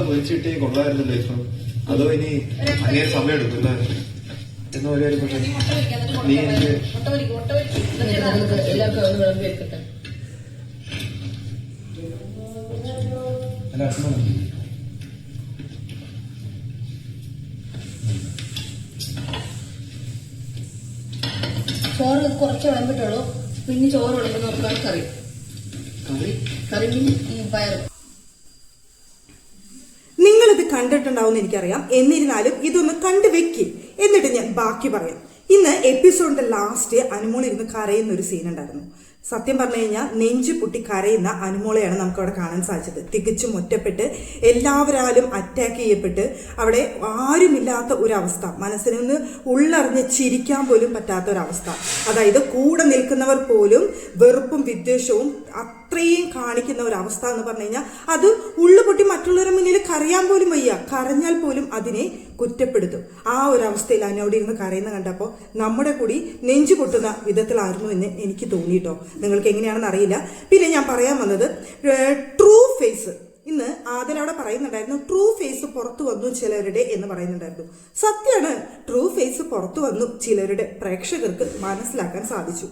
പൊരിച്ചിട്ടേ കൊള്ളായിരുന്നല്ലോ ഇപ്പം. അതോ ഇനി അങ്ങനെ സമയം എടുക്കും എന്ന പോലെ നീ എനിക്ക് ചോറ് കുറച്ച് വിളമ്പിട്ടുള്ളൂ. പിന്നെ ചോറ് വിളമ്പുന്നവർക്കാണ് കറി കറി പയർ. നിങ്ങളിത് കണ്ടിട്ടുണ്ടാവും എനിക്കറിയാം. എന്നിരുന്നാലും ഇതൊന്ന് കണ്ടുവെക്ക്, എന്നിട്ട് ഞാൻ ബാക്കി പറയാം. ഇന്ന് എപ്പിസോഡിന്റെ ലാസ്റ്റ് അനുമോൾ ഇരുന്ന് കരയുന്ന ഒരു സീൻ ഉണ്ടായിരുന്നു. സത്യം പറഞ്ഞു കഴിഞ്ഞാൽ നെഞ്ചു പൊട്ടി കരയുന്ന അനുമോളെയാണ് നമുക്ക് അവിടെ കാണാൻ സാധിച്ചത്. തികച്ചും ഒറ്റപ്പെട്ട് എല്ലാവരാലും അറ്റാക്ക് ചെയ്യപ്പെട്ട് അവിടെ ആരുമില്ലാത്ത ഒരവസ്ഥ, മനസ്സിൽ നിന്ന് ഉള്ളറിഞ്ഞ് ചിരിക്കാൻ പോലും പറ്റാത്ത ഒരവസ്ഥ. അതായത് കൂടെ നിൽക്കുന്നവർ പോലും വെറുപ്പും വിദ്വേഷവും അത്രയും കാണിക്കുന്ന ഒരവസ്ഥ എന്ന് പറഞ്ഞു കഴിഞ്ഞാൽ അത് ഉള്ളുപൊട്ടി മറ്റുള്ളവരുടെ മുന്നിൽ കരയാൻ പോലും വയ്യ. കരഞ്ഞാൽ പോലും അതിനെ കുറ്റപ്പെടുത്തും. ആ ഒരു അവസ്ഥയിൽ അതിനോട് ഇരുന്ന് കരയുന്ന കണ്ടപ്പോൾ നമ്മുടെ കൂടി നെഞ്ചു പൊട്ടുന്ന വിധത്തിലായിരുന്നു എന്ന് എനിക്ക് തോന്നിയിട്ടോ. നിങ്ങൾക്ക് എങ്ങനെയാണെന്ന് അറിയില്ല. പിന്നെ ഞാൻ പറയാൻ വന്നത് ട്രൂ ഫേസ്. ഇന്ന് ആദ്യം അവിടെ പറയുന്നുണ്ടായിരുന്നു ട്രൂ ഫേസ് പുറത്തു വന്നു ചിലരുടെ എന്ന് പറയുന്നുണ്ടായിരുന്നു. സത്യമാണ്, ട്രൂ ഫേസ് പുറത്തു വന്നു ചിലരുടെ, പ്രേക്ഷകർക്ക് മനസ്സിലാക്കാൻ സാധിച്ചു.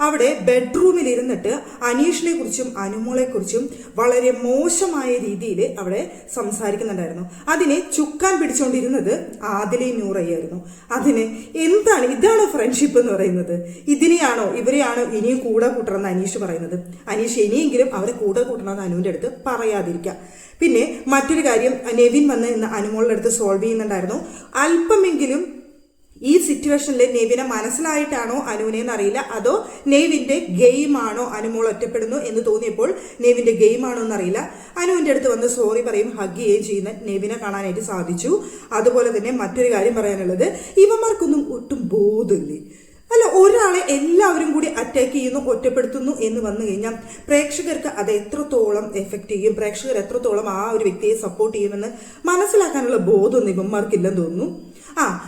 അവിടെ ബെഡ്റൂമിൽ ഇരുന്നിട്ട് അനീഷിനെ കുറിച്ചും അനുമോളെ കുറിച്ചും വളരെ മോശമായ രീതിയിൽ അവിടെ സംസാരിക്കുന്നുണ്ടായിരുന്നു. അതിനെ ചുക്കാൻ പിടിച്ചുകൊണ്ടിരുന്നത് ആദിലയും നൂറയായിരുന്നു. അതിന് എന്താണ്, ഇതാണോ ഫ്രണ്ട്ഷിപ്പ് എന്ന് പറയുന്നത്? ഇതിനെയാണോ ഇവരെയാണോ ഇനിയും കൂടെ കൂട്ടണമെന്ന് അനീഷ് പറയുന്നത്? അനീഷ് ഇനിയെങ്കിലും അവരെ കൂടെ കൂട്ടണമെന്ന് അനുവിൻ്റെ അടുത്ത് പറയാതിരിക്കാം. പിന്നെ മറ്റൊരു കാര്യം, നെവിൻ വന്ന് ഇന്ന് അനുമോളുടെ അടുത്ത് സോൾവ് ചെയ്യുന്നുണ്ടായിരുന്നു. അല്പമെങ്കിലും ഈ സിറ്റുവേഷനിൽ നെവിനെ മനസ്സിലായിട്ടാണോ അനുവിനെന്ന് അറിയില്ല, അതോ നെവിന്റെ ഗെയിമാണോ അനുമോൾ ഒറ്റപ്പെടുന്നു എന്ന് തോന്നിയപ്പോൾ നെവിന്റെ ഗെയിമാണോ എന്നറിയില്ല. അനുവിന്റെ അടുത്ത് വന്ന് സോറി പറയും, ഹഗ് ചെയ്യുകയും ചെയ്യുന്ന നെവിനെ കാണാനായിട്ട് സാധിച്ചു. അതുപോലെ തന്നെ മറ്റൊരു കാര്യം പറയാനുള്ളത്, ഇവന്മാർക്കൊന്നും ഒട്ടും ബോധമില്ലേ? അല്ല, ഒരാളെ എല്ലാവരും കൂടി അറ്റാക്ക് ചെയ്യുന്നു, ഒറ്റപ്പെടുത്തുന്നു എന്ന് വന്നു കഴിഞ്ഞാൽ പ്രേക്ഷകർക്ക് അത് എത്രത്തോളം എഫക്റ്റ് ചെയ്യും, പ്രേക്ഷകർ എത്രത്തോളം ആ ഒരു വ്യക്തിയെ സപ്പോർട്ട് ചെയ്യുമെന്ന് മനസ്സിലാക്കാനുള്ള ബോധമൊന്നും ഇവന്മാർക്കില്ലെന്ന് തോന്നുന്നു.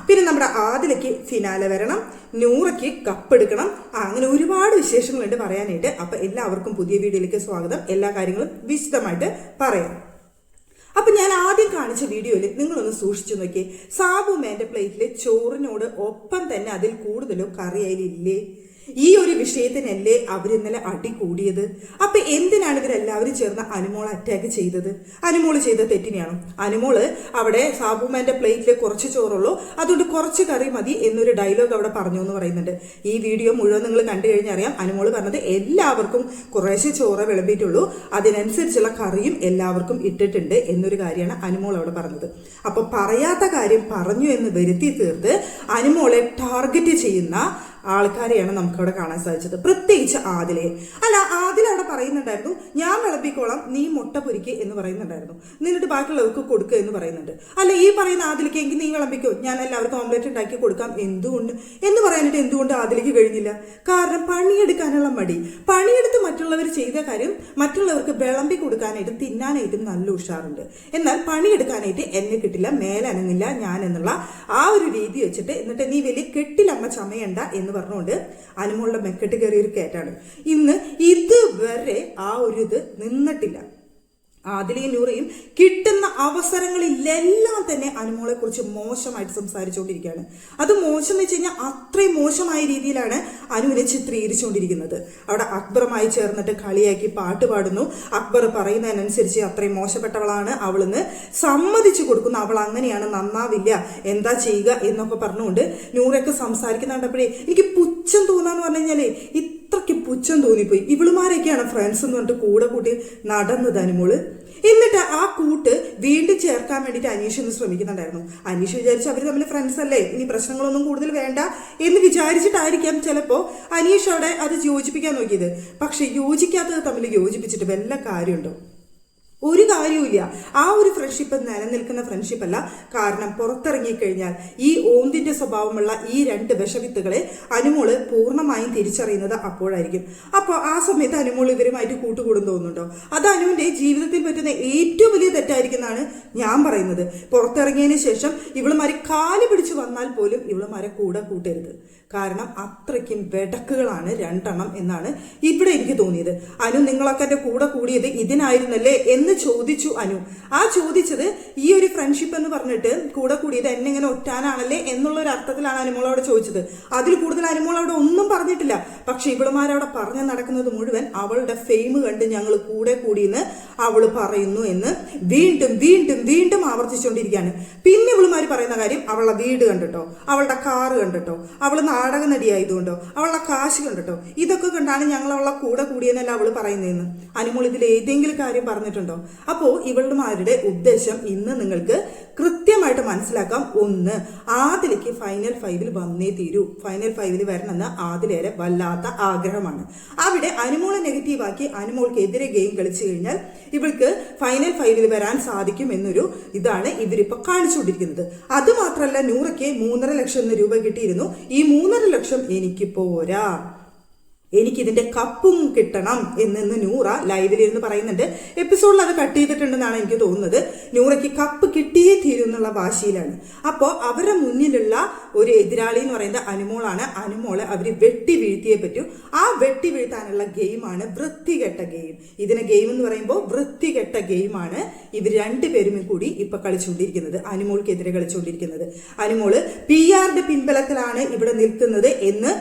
പിന്നെ നമ്മുടെ ആദിലയ്ക്ക് ഫിനാലെ വരണം, നൂറയ്ക്ക് കപ്പെടുക്കണം, അങ്ങനെ ഒരുപാട് വിശേഷങ്ങളുണ്ട് പറയാനായിട്ട്. അപ്പൊ എല്ലാവർക്കും പുതിയ വീഡിയോയിലേക്ക് സ്വാഗതം. എല്ലാ കാര്യങ്ങളും വിശദമായിട്ട് പറയാം. അപ്പൊ ഞാൻ ആദ്യം കാണിച്ച വീഡിയോയിൽ നിങ്ങളൊന്ന് സൂക്ഷിച്ചു നോക്കിയേ. സാബുമേന്റെ പ്ലേറ്റിലെ ചോറിനോട് ഒപ്പം തന്നെ അതിൽ കൂടുതലോ കറി അതിലില്ലേ? ഈ ഒരു വിഷയത്തിനല്ലേ അവരിന്നലെ അടി കൂടിയത്? അപ്പൊ എന്തിനാണ് ഇവരെല്ലാവരും ചേർന്ന് അനുമോളെ അറ്റാക്ക് ചെയ്തത്? അനുമോള് ചെയ്ത തെറ്റിനെയാണോ? അനുമോള് അവിടെ സാബുമാന്റെ പ്ലേറ്റിൽ കുറച്ച് ചോറുള്ളൂ, അതുകൊണ്ട് കുറച്ച് കറി മതി എന്നൊരു ഡയലോഗ് അവിടെ പറഞ്ഞു എന്ന് പറയുന്നുണ്ട്. ഈ വീഡിയോ മുഴുവൻ നിങ്ങൾ കണ്ടു കഴിഞ്ഞറിയാം. അനുമോള് പറഞ്ഞത് എല്ലാവർക്കും കുറേശ്ശെ ചോറ് വിളമ്പിയിട്ടുള്ളൂ, അതിനനുസരിച്ചുള്ള കറിയും എല്ലാവർക്കും ഇട്ടിട്ടുണ്ട് എന്നൊരു കാര്യമാണ് അനുമോൾ അവിടെ പറഞ്ഞത്. അപ്പൊ പറയാത്ത കാര്യം പറഞ്ഞു എന്ന് വരുത്തി തീർത്ത് അനുമോളെ ടാർഗറ്റ് ചെയ്യുന്ന ആൾക്കാരെയാണ് നമുക്കവിടെ കാണാൻ സാധിച്ചത്. പ്രത്യേകിച്ച് ആദിലയെ. അല്ല, ആദില അവിടെ പറയുന്നുണ്ടായിരുന്നു ഞാൻ വിളമ്പിക്കോളാം, നീ മുട്ട പൊരിക്ക് എന്ന് പറയുന്നുണ്ടായിരുന്നു, എന്നിട്ട് ബാക്കിയുള്ളവർക്ക് കൊടുക്കുക എന്ന് പറയുന്നുണ്ട്. അല്ല, ഈ പറയുന്ന ആദിലയ്ക്ക് എങ്കിൽ നീ വിളമ്പിക്കോ, ഞാൻ എല്ലാവർക്കും ഓംലെറ്റ് ഉണ്ടാക്കി കൊടുക്കാം എന്തുകൊണ്ട് എന്ന് പറയാനായിട്ട് എന്തുകൊണ്ട് ആദിലയ്ക്ക് കഴിഞ്ഞില്ല? കാരണം പണിയെടുക്കാനുള്ള മടി. പണിയെടുത്ത് മറ്റുള്ളവർ ചെയ്ത കാര്യം മറ്റുള്ളവർക്ക് വിളമ്പി കൊടുക്കാനായിട്ടും തിന്നാനായിട്ടും നല്ല ഉഷാറുണ്ട്. എന്നാൽ പണിയെടുക്കാനായിട്ട് എന്നെ കിട്ടില്ല, മേലനങ്ങില്ല ഞാൻ എന്നുള്ള ആ ഒരു രീതി വെച്ചിട്ട് എന്നിട്ട് നീ വലിയ കെട്ടിലമ്മ ചമയണ്ട എന്ന് പറഞ്ഞുകൊണ്ട് അനുമോളുടെ മെക്കെട്ട് കയറിയൊരു കയറ്റാണ്. ഇന്ന് ഇതുവരെ ആ ഒരു ഇത് നിന്നിട്ടില്ല. ആദിലയും നൂറയും കിട്ടുന്ന അവസരങ്ങളിലെല്ലാം തന്നെ അനുമോളെ കുറിച്ച് മോശമായിട്ട് സംസാരിച്ചുകൊണ്ടിരിക്കുകയാണ്. അത് മോശം എന്ന് വെച്ച് കഴിഞ്ഞാൽ അത്രയും മോശമായ രീതിയിലാണ് അനുവിനെ ചിത്രീകരിച്ചുകൊണ്ടിരിക്കുന്നത്. അവിടെ അക്ബറുമായി ചേർന്നിട്ട് കളിയാക്കി പാട്ട് പാടുന്നു. അക്ബർ പറയുന്നതിനനുസരിച്ച് അത്രയും മോശപ്പെട്ടവളാണ് അവളെന്ന് സമ്മതിച്ചു കൊടുക്കുന്നു. അവൾ അങ്ങനെയാണ്, നന്നാവില്ല, എന്താ ചെയ്യുക എന്നൊക്കെ പറഞ്ഞുകൊണ്ട് നൂറയൊക്കെ സംസാരിക്കുന്നുണ്ടപ്പോഴേ എനിക്ക് പുച്ഛം തോന്നാന്ന് പറഞ്ഞു കഴിഞ്ഞാലേ ഇത്രയ്ക്ക് പുച്ഛം തോന്നിപ്പോയി. ഇവളുമാരൊക്കെയാണ് ഫ്രണ്ട്സ് എന്ന് പറഞ്ഞിട്ട് കൂടെ കൂട്ടി നടന്നത് അനുമോള്. എന്നിട്ട് ആ കൂട്ട് വീണ്ടും ചേർക്കാൻ വേണ്ടിയിട്ട് അനീഷ് ഒന്ന് ശ്രമിക്കുന്നുണ്ടായിരുന്നു. അനീഷ് വിചാരിച്ചു അവർ തമ്മിൽ ഫ്രണ്ട്സ് അല്ലേ, ഇനി പ്രശ്നങ്ങളൊന്നും കൂടുതൽ വേണ്ട എന്ന് വിചാരിച്ചിട്ടായിരിക്കാം ചിലപ്പോൾ അനീഷ് അവിടെ അത് യോജിപ്പിക്കാൻ നോക്കിയത്. പക്ഷെ യോജിക്കാത്തത് തമ്മിൽ യോജിപ്പിച്ചിട്ട് വല്ല കാര്യമുണ്ടോ? ഒരു കാര്യവുമില്ല. ആ ഒരു ഫ്രണ്ട്ഷിപ്പ് നിലനിൽക്കുന്ന ഫ്രണ്ട്ഷിപ്പ് അല്ല. കാരണം പുറത്തിറങ്ങിക്കഴിഞ്ഞാൽ ഈ ഓന്തിന്റെ സ്വഭാവമുള്ള ഈ രണ്ട് വിഷവിത്തുകളെ അനുമോള് പൂർണ്ണമായും തിരിച്ചറിയുന്നത് അപ്പോഴായിരിക്കും. അപ്പോൾ ആ സമയത്ത് അനുമോൾ ഇവരുമായിട്ട് കൂട്ടുകൂടും തോന്നുന്നുണ്ടോ? അത് അനുവിന്റെ ജീവിതത്തിൽ പറ്റുന്ന ഏറ്റവും വലിയ തെറ്റായിരിക്കും എന്നാണ് ഞാൻ പറയുന്നത്. പുറത്തിറങ്ങിയതിന് ശേഷം ഇവളുമാരെ കാല് പിടിച്ച് വന്നാൽ പോലും ഇവളുമാരെ കൂടെ കൂട്ടരുത്. കാരണം അത്രയ്ക്കും വെടക്കുകളാണ് രണ്ടെണ്ണം എന്നാണ് ഇവിടെ എനിക്ക് തോന്നിയത്. അനു, നിങ്ങളൊക്കെ എൻ്റെ കൂടെ കൂടിയത് ഇതിനായിരുന്നല്ലേ എന്ന് ചോദിച്ചു അനു. ആ ചോദിച്ചത് ഈ ഒരു ഫ്രണ്ട്ഷിപ്പ് എന്ന് പറഞ്ഞിട്ട് കൂടെ കൂടിയത് എന്നെ ഇങ്ങനെ ഒറ്റാനാണല്ലേ എന്നുള്ളൊരു അർത്ഥത്തിലാണ് അനുമോളോട് ചോദിച്ചത്. അതിൽ കൂടുതൽ അനുമോൾ അവിടെ ഒന്നും പറഞ്ഞിട്ടില്ല. പക്ഷെ ഇവളുമാരവിടെ പറഞ്ഞു നടക്കുന്നത് മുഴുവൻ അവളുടെ ഫെയിം കണ്ട് ഞങ്ങൾ കൂടെ കൂടിയെന്ന് അവള് പറയുന്നു എന്ന് വീണ്ടും വീണ്ടും വീണ്ടും ആവർത്തിച്ചുകൊണ്ടിരിക്കുകയാണ്. പിന്നെ ഇവളുമാര് പറയുന്ന കാര്യം അവളുടെ വീട് കണ്ടിട്ടോ, അവളുടെ കാറ് കണ്ടിട്ടോ, അവള് നാടക നടിയായതുകൊണ്ടോ, അവളുടെ കാശ് കണ്ടിട്ടോ, ഇതൊക്കെ കണ്ടാണ് ഞങ്ങൾ അവളെ കൂടെ കൂടിയെന്നല്ല അവള് പറയുന്നതെന്ന് അനുമോൾ ഇതിൽ ഏതെങ്കിലും കാര്യം പറഞ്ഞിട്ടുണ്ടോ? അപ്പോൾ ഇവളുമാരുടെ ഉദ്ദേശം ഇന്ന് നിങ്ങൾക്ക് കൃത്യമായിട്ട് മനസ്സിലാക്കാം. ഒന്ന്, ആദിലേക്ക് ഫൈനൽ 5 വന്നേ തീരൂ. ഫൈനൽ 5 വരണമെന്ന് ആദിലേറെ വല്ലാത്ത ആഗ്രഹമാണ്. അവിടെ അനുമോളെ നെഗറ്റീവാക്കി അനുമോൾക്കെതിരെ ഗെയിം കളിച്ചു കഴിഞ്ഞാൽ ഇവൾക്ക് ഫൈനൽ 5 വരാൻ സാധിക്കും എന്നൊരു ഇതാണ് ഇവരിപ്പോ കാണിച്ചുകൊണ്ടിരിക്കുന്നത്. അത് മാത്രമല്ല, നൂറയ്ക്ക് 3.5 ലക്ഷം രൂപ കിട്ടിയിരുന്നു. ഈ 3.5 ലക്ഷം എനിക്ക് പോരാ, എനിക്കിതിന്റെ കപ്പും കിട്ടണം എന്ന് നൂറ ലൈവിലിരുന്ന് പറയുന്നുണ്ട്. എപ്പിസോഡിൽ അത് കട്ട് ചെയ്തിട്ടുണ്ടെന്നാണ് എനിക്ക് തോന്നുന്നത്. നൂറയ്ക്ക് കപ്പ് കിട്ടിയേ തീരും എന്നുള്ള വാശിയിലാണ്. അപ്പോൾ അവരുടെ മുന്നിലുള്ള ഒരു എതിരാളി എന്ന് പറയുന്നത് അനുമോളാണ്. അനുമോളെ അവർ വെട്ടി വീഴ്ത്തിയേ പറ്റൂ. ആ വെട്ടി വീഴ്ത്താനുള്ള ഗെയിമാണ് വൃത്തികെട്ട ഗെയിം. ഇതിനെ ഗെയിം എന്ന് പറയുമ്പോൾ വൃത്തികെട്ട ഗെയിമാണ് ഇവർ രണ്ടുപേരും കൂടി ഇപ്പൊ കളിച്ചുകൊണ്ടിരിക്കുന്നത്, അനുമോൾക്കെതിരെ കളിച്ചുകൊണ്ടിരിക്കുന്നത്. അനുമോള് PR-ന്റെ പിൻബലത്തിലാണ് ഇവിടെ നിൽക്കുന്നത് എന്ന്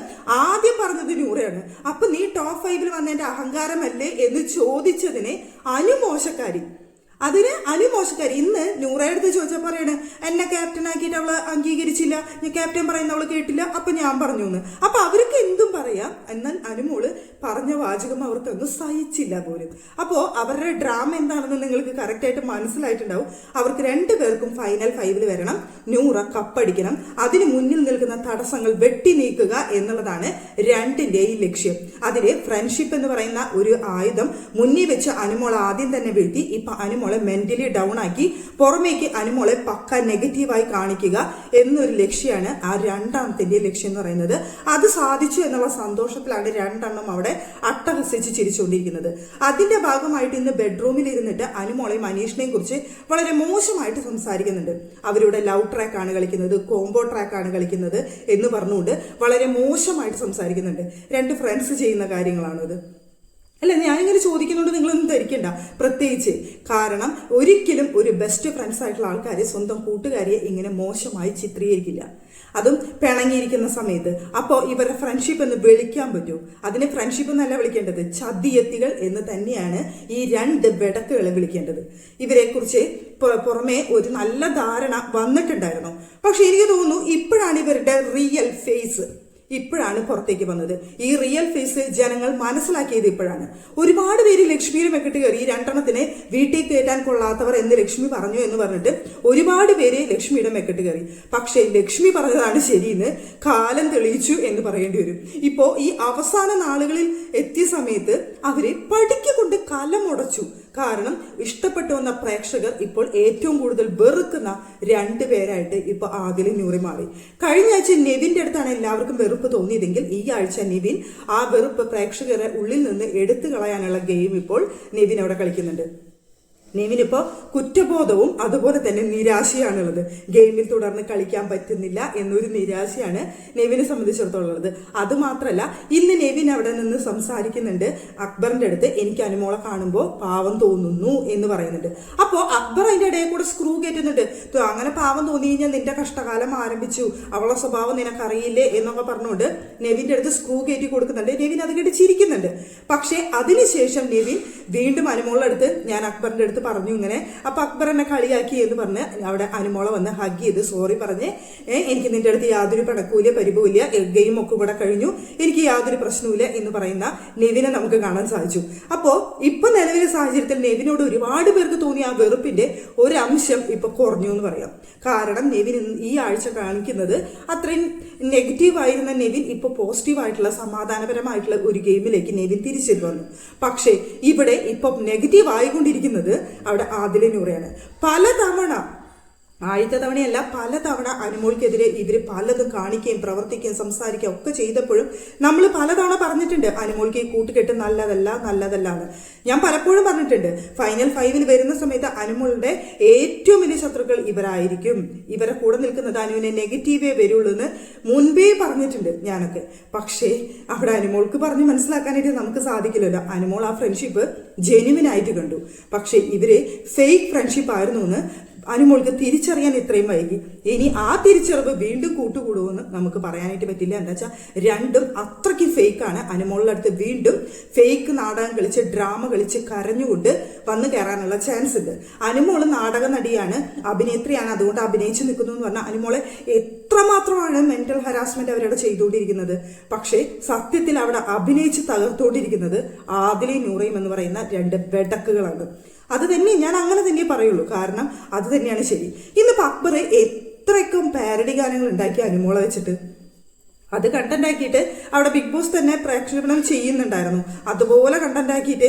ആദ്യം പറഞ്ഞത് നൂറയാണ്. അപ്പൊ നീ ടോപ്പ് 5 വന്നതിന്റെ അഹങ്കാരമല്ലേ എന്ന് ചോദിച്ചതിന് അനുമോശക്കാരി. അതിന് അനുമോശക്കാരി. ഇന്ന് നൂറയെടുത്ത് ചോദിച്ചാൽ പറയണേ എന്നെ ക്യാപ്റ്റൻ ആക്കിയിട്ട് അവള് അംഗീകരിച്ചില്ല, ഞാൻ ക്യാപ്റ്റൻ പറയുന്ന അവള് കേട്ടില്ല, അപ്പൊ ഞാൻ പറഞ്ഞു എന്ന്. അപ്പൊ അവർക്ക് എന്തും പറയാം. എന്നാൽ അനുമോള് പറഞ്ഞ വാചകം അവർക്കൊന്നും സഹിച്ചില്ല പോലും. അപ്പോ അവരുടെ ഡ്രാമ എന്താണെന്ന് നിങ്ങൾക്ക് കറക്റ്റായിട്ട് മനസ്സിലായിട്ടുണ്ടാവും. അവർക്ക് രണ്ടുപേർക്കും ഫൈനൽ 5 വരണം, നൂറ കപ്പടിക്കണം. അതിന് മുന്നിൽ നിൽക്കുന്ന തടസ്സങ്ങൾ വെട്ടി നീക്കുക എന്നുള്ളതാണ് രണ്ടിന്റെയും ലക്ഷ്യം. അതിന് ഫ്രണ്ട്ഷിപ്പ് എന്ന് പറയുന്ന ഒരു ആയുധം മുന്നിൽ വെച്ച് അനുമോൾ ആദ്യം തന്നെ വീഴ്ത്തി. ഇപ്പൊ അനുമോളെ മെന്റലി ഡൗൺ ആക്കി പുറമേക്ക് അനുമോളെ പക്ക നെഗറ്റീവായി കാണിക്കുക എന്നൊരു ലക്ഷ്യമാണ് ആ രണ്ടാമത്തിന്റെ ലക്ഷ്യം എന്ന് പറയുന്നത്. അത് സാധിച്ചു എന്നുള്ള സന്തോഷത്തിലാണ് രണ്ടെണ്ണം അവിടെ അട്ടഹസിച്ച് ചിരിച്ചുകൊണ്ടിരിക്കുന്നത്. അതിന്റെ ഭാഗമായിട്ട് ഇന്ന് ബെഡ്റൂമിൽ ഇരുന്നിട്ട് അനുമോളെയും അനീഷിനെയും കുറിച്ച് വളരെ മോശമായിട്ട് സംസാരിക്കുന്നുണ്ട്. അവരുടെ ലവ് ട്രാക്കാണ് കളിക്കുന്നത്, കോംബോ ട്രാക്കാണ് കളിക്കുന്നത് എന്ന് പറഞ്ഞുകൊണ്ട് വളരെ മോശമായിട്ട് സംസാരിക്കുന്നുണ്ട്. രണ്ട് ഫ്രണ്ട്സ് ചെയ്യുന്ന കാര്യങ്ങളാണത്. അല്ല, ഞാൻ ഇങ്ങനെ ചോദിക്കുന്നുണ്ട് നിങ്ങളൊന്നും ധരിക്കണ്ട പ്രത്യേകിച്ച്. കാരണം ഒരിക്കലും ഒരു ബെസ്റ്റ് ഫ്രണ്ട്സ് ആയിട്ടുള്ള ആൾക്കാർ സ്വന്തം കൂട്ടുകാരിയെ ഇങ്ങനെ മോശമായി ചിത്രീകരിക്കില്ല, അതും പിണങ്ങിയിരിക്കുന്ന സമയത്ത്. അപ്പോൾ ഇവരുടെ ഫ്രണ്ട്ഷിപ്പ് എന്ന് വിളിക്കാൻ പറ്റൂ? അതിനെ ഫ്രണ്ട്ഷിപ്പ് എന്നല്ല വിളിക്കേണ്ടത്, ചതിയത്തികൾ എന്ന് തന്നെയാണ് ഈ രണ്ട് വെടക്കുകളെ വിളിക്കേണ്ടത്. ഇവരെക്കുറിച്ച് പുറമെ ഒരു നല്ല ധാരണ വന്നിട്ടുണ്ടായിരുന്നു. പക്ഷെ എനിക്ക് തോന്നുന്നു ഇപ്പോഴാണ് ഇവരുടെ റിയൽ ഫേസ് ഇപ്പോഴാണ് പുറത്തേക്ക് വന്നത്. ഈ റിയൽ ഫേസ് ജനങ്ങൾ മനസ്സിലാക്കിയത് ഇപ്പോഴാണ്. ഒരുപാട് പേര് ലക്ഷ്മിയുടെ മെക്കിട്ട് കയറി ഈ രണ്ടെണ്ണത്തിനെ വീട്ടിൽ കയറ്റാൻ കൊള്ളാത്തവർ എന്ന് ലക്ഷ്മി പറഞ്ഞു എന്ന് പറഞ്ഞിട്ട് ഒരുപാട് പേര് ലക്ഷ്മിയുടെ മെക്കിട്ട് കയറി. പക്ഷേ ലക്ഷ്മി പറഞ്ഞതാണ് ശരിയെന്ന് കാലം തെളിയിച്ചു എന്ന് പറയേണ്ടി വരും. ഇപ്പോ ഈ അവസാന നാളുകളിൽ എത്തിയ സമയത്ത് അവര് പടിക്കൊണ്ട് കലമുടച്ചു. കാരണം ഇഷ്ടപ്പെട്ടു വന്ന പ്രേക്ഷകർ ഇപ്പോൾ ഏറ്റവും കൂടുതൽ വെറുക്കുന്ന രണ്ടുപേരായിട്ട് ഇപ്പൊ ആദിലും നൂറി മാറി. കഴിഞ്ഞ ആഴ്ച നെവിന്റെ അടുത്താണ് എല്ലാവർക്കും വെറുപ്പ് തോന്നിയതെങ്കിൽ ഈ ആഴ്ച നെവിൻ ആ വെറുപ്പ് പ്രേക്ഷകരെ ഉള്ളിൽ നിന്ന് എടുത്തു കളയാനുള്ള ഗെയിം ഇപ്പോൾ നെവിൻ അവിടെ കളിക്കുന്നുണ്ട്. നെവിനിപ്പോ കുറ്റബോധവും അതുപോലെ തന്നെ നിരാശയാണുള്ളത്. ഗെയിമിൽ തുടർന്ന് കളിക്കാൻ പറ്റുന്നില്ല എന്നൊരു നിരാശയാണ് നെവിനെ സംബന്ധിച്ചിടത്തോളം ഉള്ളത്. അതുമാത്രമല്ല, ഇന്ന് നെവിൻ അവിടെ നിന്ന് സംസാരിക്കുന്നുണ്ട് അക്ബറിന്റെ അടുത്ത്. എനിക്ക് അനുമോളെ കാണുമ്പോൾ പാവം തോന്നുന്നു എന്ന് പറയുന്നുണ്ട്. അപ്പോൾ അക്ബർ അതിന്റെ ഇടയിൽ കൂടെ സ്ക്രൂ കയറ്റുന്നുണ്ട്. അങ്ങനെ പാവം തോന്നി കഴിഞ്ഞാൽ നിന്റെ കഷ്ടകാലം ആരംഭിച്ചു, അവളെ സ്വഭാവം നിനക്കറിയില്ലേ എന്നൊക്കെ പറഞ്ഞുകൊണ്ട് നെവിന്റെ അടുത്ത് സ്ക്രൂ കയറ്റി കൊടുക്കുന്നുണ്ട്. നെവിൻ അത് കേട്ട് ചിരിക്കുന്നുണ്ട്. പക്ഷെ അതിനുശേഷം നെവിൻ വീണ്ടും അനുമോളുടെ അടുത്ത് ഞാൻ അക്ബറിന്റെ അടുത്ത് പറഞ്ഞു ഇങ്ങനെ. അപ്പൊ അക്ബർ എന്നെ കളിയാക്കി എന്ന് പറഞ്ഞ് അവിടെ അനുമോളെ വന്ന് ഹഗ് ചെയ്ത് സോറി പറഞ്ഞ് എനിക്ക് നിന്റെ അടുത്ത് യാതൊരു പിണക്കൂല പരിഭവില്ല, ഗെയിം ഒക്കെ ഇവിടെ കഴിഞ്ഞു, എനിക്ക് യാതൊരു പ്രശ്നവുമില്ല എന്ന് പറയുന്ന നെവിനെ നമുക്ക് കാണാൻ സാധിച്ചു. അപ്പോ ഇപ്പൊ നിലവിലെ സാഹചര്യത്തിൽ നെവിനോട് ഒരുപാട് പേർക്ക് തോന്നിയ ആ വെറുപ്പിന്റെ ഒരു അംശം ഇപ്പൊ കുറഞ്ഞു എന്ന് പറയാം. കാരണം നെവിൻ ഈ ആഴ്ച കാണിക്കുന്നത് അത്രയും നെഗറ്റീവ് ആയിരുന്ന നെവിൻ ഇപ്പൊ പോസിറ്റീവ് ആയിട്ടുള്ള സമാധാനപരമായിട്ടുള്ള ഒരു ഗെയിമിലേക്ക് നെവിൻ തിരിച്ചു വന്നു. പക്ഷേ ഇവിടെ ഇപ്പൊ നെഗറ്റീവ് ആയിക്കൊണ്ടിരിക്കുന്നത് അവിടെ ആദില നൂറയാണ്. പലതവണ, ആദ്യത്തെ തവണയല്ല, പലതവണ അനുമോൾക്കെതിരെ ഇവർ പലതും കാണിക്കുകയും പ്രവർത്തിക്കുകയും സംസാരിക്കുകയും ഒക്കെ ചെയ്തപ്പോഴും നമ്മൾ പലതവണ പറഞ്ഞിട്ടുണ്ട് അനുമോൾക്ക് ഈ കൂട്ടുകെട്ട് നല്ലതല്ല എന്ന്. ഞാൻ പലപ്പോഴും പറഞ്ഞിട്ടുണ്ട് ഫൈനൽ 5 വരുന്ന സമയത്ത് അനുമോളുടെ ഏറ്റവും വലിയ ശത്രുക്കൾ ഇവരായിരിക്കും, ഇവരെ കൂടെ നിൽക്കുന്നത് അനുവിനെ നെഗറ്റീവേ വരുള്ളൂ എന്ന് മുൻപേ പറഞ്ഞിട്ടുണ്ട് ഞാനൊക്കെ. പക്ഷേ അവിടെ അനുമോൾക്ക് പറഞ്ഞ് മനസ്സിലാക്കാനായിട്ട് നമുക്ക് സാധിക്കില്ലല്ലോ. അനുമോൾ ആ ഫ്രണ്ട്ഷിപ്പ് ജെന്യുവിനായിട്ട് കണ്ടു. പക്ഷേ ഇവര് ഫേക്ക് ഫ്രണ്ട്ഷിപ്പ് ആയിരുന്നു എന്ന് അനുമോൾക്ക് തിരിച്ചറിയാൻ ഇത്രയും വൈകി. ഇനി ആ തിരിച്ചറിവ് വീണ്ടും കൂട്ടുകൂടുമെന്ന് നമുക്ക് പറയാനായിട്ട് പറ്റില്ല. എന്താ വെച്ചാൽ രണ്ടും അത്രയ്ക്ക് ഫേക്കാണ്. അനുമോളുടെ അടുത്ത് വീണ്ടും ഫേക്ക് നാടകം കളിച്ച് ഡ്രാമ കളിച്ച് കരഞ്ഞുകൊണ്ട് വന്നു കയറാനുള്ള ചാൻസ് ഉണ്ട്. അനുമോള് നാടക നടിയാണ്, അഭിനേത്രിയാണ്, അതുകൊണ്ട് അഭിനയിച്ചു നിൽക്കുന്നു എന്ന് പറഞ്ഞാൽ അനുമോളെ എത്രമാത്രമാണ് മെന്റൽ ഹരാസ്മെന്റ് അവരവിടെ ചെയ്തുകൊണ്ടിരിക്കുന്നത്. പക്ഷേ സത്യത്തിൽ അവിടെ അഭിനയിച്ച് തകർത്തുകൊണ്ടിരിക്കുന്നത് ആദിലയും നൂറയും എന്ന് പറയുന്ന 2 വെടക്കുകളാണ്. അത് തന്നെ ഞാൻ അങ്ങനെ തന്നെ പറയുള്ളൂ. കാരണം അത് തന്നെയാണ് ശരി. ഇന്ന് അക്ബർ എത്രയൊക്കെ പാരഡി ഗാനങ്ങൾ ഉണ്ടാക്കി അനുമോളെ വെച്ചിട്ട് അത് കണ്ടന്റ് ആക്കിയിട്ട് അവിടെ ബിഗ് ബോസ് തന്നെ പ്രേക്ഷകരണം ചെയ്യുന്നുണ്ടായിരുന്നു. അതുപോലെ കണ്ടന്റ് ആക്കിയിട്ട്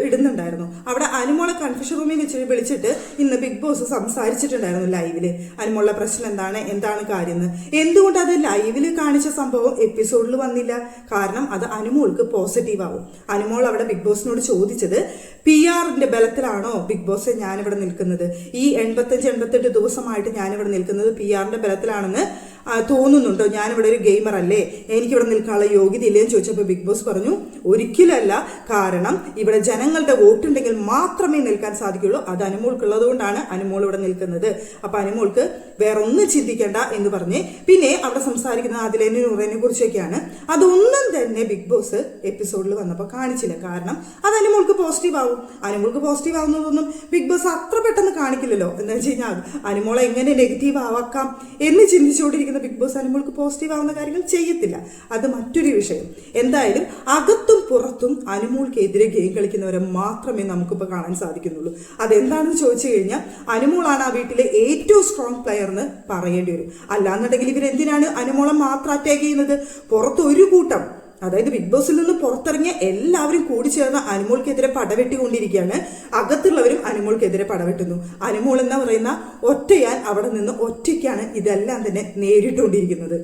ഇടുന്നുണ്ടായിരുന്നു. അവിടെ അനുമോളെ കൺഫ്യൂഷൻ റൂമിൽ വെച്ച് വിളിച്ചിട്ട് ഇന്ന് ബിഗ് ബോസ് സംസാരിച്ചിട്ടുണ്ടായിരുന്നു ലൈവില്. അനുമോളുടെ പ്രശ്നം എന്താണ് കാര്യം എന്ന്. എന്തുകൊണ്ട് അത് ലൈവില് കാണിച്ച സംഭവം എപ്പിസോഡിൽ വന്നില്ല? കാരണം അത് അനുമോൾക്ക് പോസിറ്റീവ് ആവും. അനുമോൾ അവിടെ ബിഗ് ബോസിനോട് ചോദിച്ചത് PR-ന്റെ ബലത്തിലാണോ ബിഗ് ബോസ് ഞാനിവിടെ നിൽക്കുന്നത്, ഈ 85-88 ദിവസമായിട്ട് ഞാനിവിടെ നിൽക്കുന്നത് PR-ന്റെ ബലത്തിലാണെന്ന് തോന്നുന്നുണ്ടോ, ഞാനിവിടെ ഒരു ഗെയിമർ അല്ലേ, എനിക്കിവിടെ നിൽക്കാനുള്ള യോഗ്യത ഇല്ലേന്ന് ചോദിച്ചപ്പോൾ ബിഗ് ബോസ് പറഞ്ഞു ഒരിക്കലല്ല, കാരണം ഇവിടെ ജനങ്ങളുടെ വോട്ടുണ്ടെങ്കിൽ മാത്രമേ നിൽക്കാൻ സാധിക്കുള്ളൂ, അത് അനുമോൾക്കുള്ളത് കൊണ്ടാണ് അനുമോൾ ഇവിടെ നിൽക്കുന്നത്, അപ്പൊ അനുമോൾക്ക് വേറെ ഒന്നും ചിന്തിക്കേണ്ട എന്ന് പറഞ്ഞ് പിന്നെ അവിടെ സംസാരിക്കുന്ന ആദിലേനെ നൂറേനെ കുറിച്ചൊക്കെയാണ്. അതൊന്നും തന്നെ ബിഗ് ബോസ് എപ്പിസോഡിൽ വന്നപ്പോൾ കാണിച്ചില്ല. കാരണം അത് അനുമോൾക്ക് പോസിറ്റീവ് ആവും. അനുമോൾക്ക് പോസിറ്റീവ് ആവുന്നതൊന്നും ബിഗ് ബോസ് അത്ര പെട്ടെന്ന് കാണിക്കില്ലല്ലോ. എന്താ വെച്ച് കഴിഞ്ഞാൽ അനുമോളെ എങ്ങനെ നെഗറ്റീവ് ആവാക്കാം എന്ന് ചിന്തിച്ചുകൊണ്ടിരിക്കുന്ന ബിഗ് ബോസ് അനുമോൾക്ക് പോസിറ്റീവ് ആവുന്ന കാര്യങ്ങൾ ചെയ്യത്തില്ല. അത് മറ്റൊരു വിഷയം. എന്തായാലും അകത്തും പുറത്തും അനുമോൾക്കെതിരെ ഗെയിം കളിക്കുന്നവരെ മാത്രമേ നമുക്കിപ്പോൾ കാണാൻ സാധിക്കുന്നുള്ളൂ. അതെന്താണെന്ന് ചോദിച്ചു കഴിഞ്ഞാൽ അനുമോളാണ് ആ വീട്ടിലെ ഏറ്റവും സ്ട്രോങ് പ്ലെയർ എന്ന് പറയേണ്ടി വരും. അല്ലാന്നുണ്ടെങ്കിൽ ഇവരെന്തിനാണ് അനുമോളെ മാത്രം അറ്റാക്ക് ചെയ്യുന്നത്? പുറത്ത് ഒരു കൂട്ടം, അതായത് ബിഗ് ബോസിൽ നിന്ന് പുറത്തിറങ്ങിയ എല്ലാവരും കൂടി ചേർന്ന് അനുമോൾക്കെതിരെ പടവെട്ടിക്കൊണ്ടിരിക്കുകയാണ്. അകത്തുള്ളവരും അനുമോൾക്കെതിരെ പടവെട്ടുന്നു. അനുമോൾ എന്ന് പറയുന്ന ഒറ്റയാൻ അവിടെ നിന്ന് ഒറ്റയ്ക്കാണ് ഇതെല്ലാം തന്നെ നേരിട്ടുകൊണ്ടിരിക്കുന്നത്.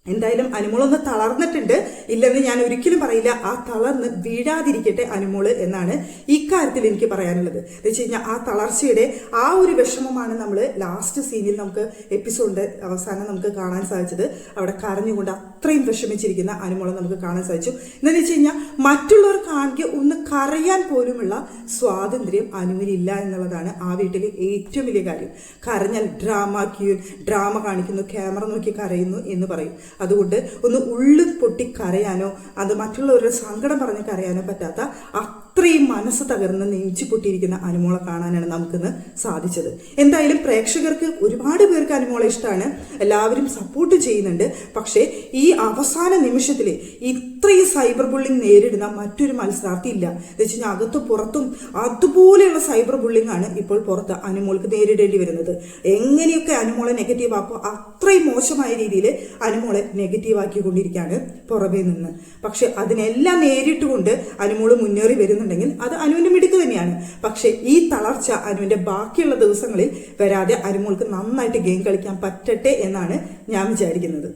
എന്തായാലും അനുമോളൊന്ന് തളർന്നിട്ടുണ്ട്, ഇല്ലെന്ന് ഞാൻ ഒരിക്കലും പറയില്ല. ആ തളർന്ന് വീഴാതിരിക്കട്ടെ അനുമോള് എന്നാണ് ഇക്കാര്യത്തിൽ എനിക്ക് പറയാനുള്ളത്. എന്ന് വെച്ച് കഴിഞ്ഞാൽ ആ തളർച്ചയുടെ ആ ഒരു വിഷമമാണ് നമ്മൾ ലാസ്റ്റ് സീനിൽ നമുക്ക് എപ്പിസോഡിന്റെ അവസാനം നമുക്ക് കാണാൻ സാധിച്ചത്. അവിടെ കരഞ്ഞുകൊണ്ട് അത്രയും വിഷമിച്ചിരിക്കുന്ന അനുമോളെ നമുക്ക് കാണാൻ സാധിച്ചു. എന്താണെന്ന് വെച്ച് കഴിഞ്ഞാൽ മറ്റുള്ളവർ കാണിക്കുക ഒന്ന് കരയാൻ പോലുമുള്ള സ്വാതന്ത്ര്യം അനുവിനില്ല എന്നുള്ളതാണ് ആ വീട്ടിലെ ഏറ്റവും വലിയ കാര്യം. കരഞ്ഞാൽ ഡ്രാമ കാണിക്കുന്നു, ക്യാമറ നോക്കി കരയുന്നു എന്ന് പറയും. അതുകൊണ്ട് ഒന്ന് ഉള്ളു പൊട്ടി കരയാനോ അത് മറ്റുള്ളവരുടെ സങ്കടം പറഞ്ഞ് കരയാനോ പറ്റാത്ത അത്രയും മനസ്സ് തകർന്ന് നെഞ്ചു പൊട്ടിയിരിക്കുന്ന അനുമോളെ കാണാനാണ് നമുക്കിന്ന് സാധിച്ചത്. എന്തായാലും പ്രേക്ഷകർക്ക് ഒരുപാട് പേർക്ക് അനുമോളെ ഇഷ്ടമാണ്, എല്ലാവരും സപ്പോർട്ട് ചെയ്യുന്നുണ്ട്. പക്ഷേ ഈ അവസാന നിമിഷത്തിൽ ഇത്രയും സൈബർ ബുള്ളിങ് നേരിടുന്ന മറ്റൊരു മത്സരാർത്ഥി ഇല്ല. എന്ന് വെച്ച് കഴിഞ്ഞാൽ അകത്തും പുറത്തും അതുപോലെയുള്ള സൈബർ ബുള്ളിങ് ആണ് ഇപ്പോൾ പുറത്ത് അനുമോൾക്ക് നേരിടേണ്ടി വരുന്നത്. എങ്ങനെയൊക്കെ അനുമോളെ നെഗറ്റീവ് ആക്കോ അത്രയും മോശമായ രീതിയിൽ അനുമോളെ നെഗറ്റീവ് ആക്കിക്കൊണ്ടിരിക്കുകയാണ് പുറമേ നിന്ന്. പക്ഷെ അതിനെല്ലാം നേരിട്ടുകൊണ്ട് അനുമോള് മുന്നേറി വരുന്നുണ്ടെങ്കിൽ അത് അനുവിന്റെ മിടുക്ക് തന്നെയാണ്. പക്ഷെ ഈ തളർച്ച അനുവിന്റെ ബാക്കിയുള്ള ദിവസങ്ങളിൽ വരാതെ അനുമോൾക്ക് നന്നായിട്ട് ഗെയിം കളിക്കാൻ പറ്റട്ടെ എന്നാണ് ഞാൻ വിചാരിക്കുന്നത്.